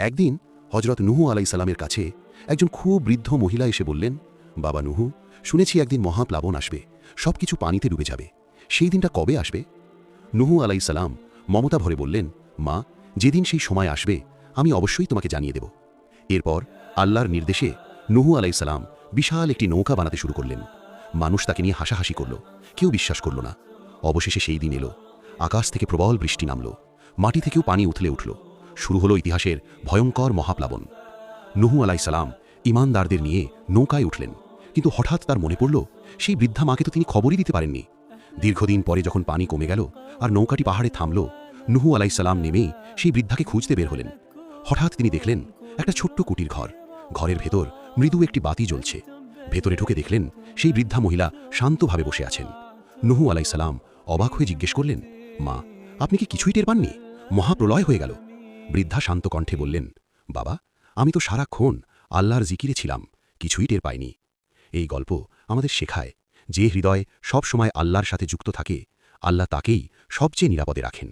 একদিন হজরত নুহু আলাইসাল্লামের কাছে একজন খুব বৃদ্ধ মহিলা এসে বললেন, বাবা নুহু, শুনেছি একদিন মহাপ্লাবন আসবে, সব কিছু পানিতে ডুবে যাবে। সেই দিনটা কবে আসবে? নুহু আলাইসাল্লাম মমতা ভরে বললেন, মা, যেদিন সেই সময় আসবে আমি অবশ্যই তোমাকে জানিয়ে দেব। এরপর আল্লাহর নির্দেশে নুহু আলাইসাল্লাম বিশাল একটি নৌকা বানাতে শুরু করলেন। মানুষ তাকে নিয়ে হাসাহাসি করল, কেউ বিশ্বাস করল না। অবশেষে সেই দিন এলো। আকাশ থেকে প্রবল বৃষ্টি নামল, মাটি থেকেও পানি উথলে উঠল। শুরু হলো ইতিহাসের ভয়ঙ্কর মহাপ্লাবন। নুহু আলাইসাল্লাম ইমানদারদের নিয়ে নৌকায় উঠলেন, কিন্তু হঠাৎ তার মনে পড়ল সেই বৃদ্ধা মাকে তো তিনি খবরই দিতে পারেননি। দীর্ঘদিন পরে যখন পানি কমে গেল আর নৌকাটি পাহাড়ে থামল, নুহু আলাইসাল্লাম নেমেই সেই বৃদ্ধাকে খুঁজতে বের হলেন। হঠাৎ তিনি দেখলেন একটা ছোট্ট কুটির ঘর, ঘরের ভেতর মৃদু একটি বাতি জ্বলছে। ভেতরে ঢুকে দেখলেন সেই বৃদ্ধা মহিলা শান্তভাবে বসে আছেন। নুহু আলাইসাল্লাম অবাক হয়ে জিজ্ঞেস করলেন, মা, আপনি কি কিছুই টের পাননি? মহাপ্রলয় হয়ে গেল। বৃদ্ধা শান্ত কণ্ঠে বললেন, বাবা, আমি তো সারাক্ষণ আল্লাহর জিকিরে ছিলাম, কিছুই টের পাইনি। এই গল্প আমাদের শেখায়, যে হৃদয় সব সময় আল্লাহর সাথে যুক্ত থাকে, আল্লাহ তাকেই সবচেয়ে নিরাপদে রাখেন।